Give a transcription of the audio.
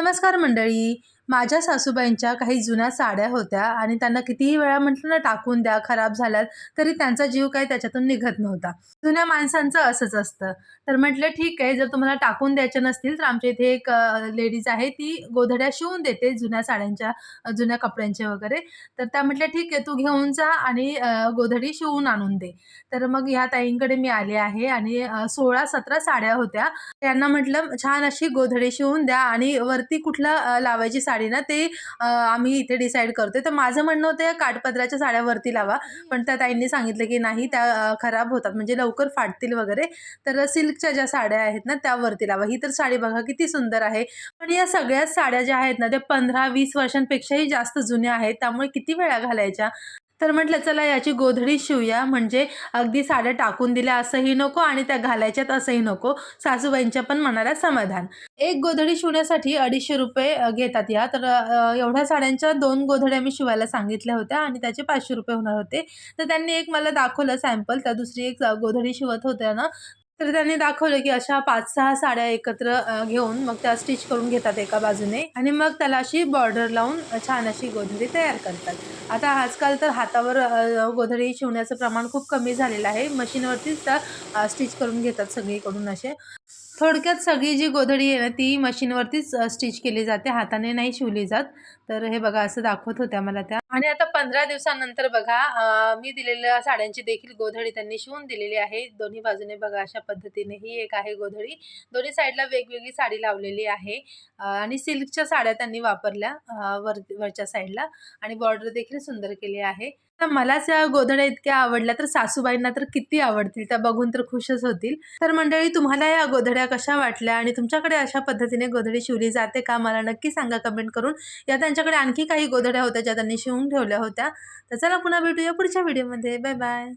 नमस्कार मंडळी. माझ्या सासूबाईंच्या काही जुन्या साड्या होत्या आणि त्यांना कितीही वेळा म्हटलं ना टाकून द्या, खराब झाल्यात, तरी त्यांचा जीव काही त्याच्यातून निघत नव्हता. जुन्या माणसांचं असंच असतं. तर म्हटलं ठीक आहे, जर तुम्हाला टाकून द्यायच्या नसतील तर आमच्या इथे एक लेडीज आहे, ती गोधड्या शिवून देते जुन्या साड्यांच्या, जुन्या कपड्यांच्या वगैरे. तर त्या म्हटल्या ठीक आहे, तू घेऊन जा आणि गोधडी शिवून आणून दे. तर मग ह्या ताईंकडे मी आले आहे आणि 16-17 साड्या होत्या. त्यांना म्हटलं छान अशी गोधडी शिवून द्या आणि वरती कुठला लावायची साडी ना ते आम्ही इथे डिसाईड करतोय. तर माझं म्हणणं होतं या काठपदराच्या साड्या वरती लावा. पण त्या ताईंनी सांगितलं की नाही त्या खराब होतात म्हणजे लवकर फाटतील वगैरे. तर सिल्कच्या ज्या साड्या आहेत ना त्या वरती लावा. ही तर साडी बघा किती सुंदर आहे. पण या सगळ्याच साड्या ज्या आहेत ना त्या 15-20 वर्षांपेक्षाही जास्त जुन्या आहेत. त्यामुळे किती वेळा घालायच्या. तर म्हटलं चला याची गोधडी शिवूया, म्हणजे अगदी साड्या टाकून दिल्या असंही नको आणि त्या घालायच्यात असंही नको. सासूबाईंच्या पण मनाला समाधान. एक गोधडी शिवण्यासाठी ₹250 घेतात या. तर एवढ्या साड्यांच्या 2 गोधड्या मी शिवायला सांगितल्या होत्या आणि त्याचे ₹500 होणार होते. तर त्यांनी एक मला दाखवलं सॅम्पल. त्या दुसरी एक गोधडी शिवत होत्या ना, तर त्यांनी दाखवलं की अशा 5-6 साड्या एकत्र घेऊन मग त्या स्टिच करून घेतात एका बाजूने आणि मग त्याला अशी बॉर्डर लावून छान अशी गोधडी तयार करतात. आता आजकाल तर हातावर गोधडी शिवण्याचं प्रमाण खूप कमी झालेलं आहे. मशीनवरतीच त्या स्टिच करून घेतात सगळीकडून असे. थोडक्यात सगळी जी गोधडी आहे ना, ती मशीनवरतीच स्टिच केली जाते, हाताने नाही शिवली जात. तर हे बघा असं दाखवत होत्या मला त्या. आणि आता 15 दिवसानंतर बघा मी दिलेल्या साड्यांची देखील गोधडी त्यांनी शिवून दिलेली आहे. दोन्ही बाजूने बघा अशा पद्धतीने ही एक आहे गोधडी. दोन्ही साईडला वेगवेगळी साडी लावलेली आहे आणि सिल्कच्या साड्या त्यांनी वापरल्या वरच्या साईडला आणि बॉर्डर देखील सुंदर केली आहे. तर मलाच या गोधड्या इतक्या आवडल्या तर सासूबाईंना तर किती आवडतील, त्या बघून तर खुशच होतील. तर मंडळी तुम्हाला या गोधड्या कशा वाटल्या आणि तुमच्याकडे अशा पद्धतीने गोधडी शिवली जाते का मला नक्की सांगा कमेंट करून. या त्यांच्याकडे आणखी काही गोधड्या होत्या ज्या त्यांनी शिवून ठेवल्या होत्या. तर चला पुन्हा भेटूया पुढच्या व्हिडिओमध्ये. Bye bye.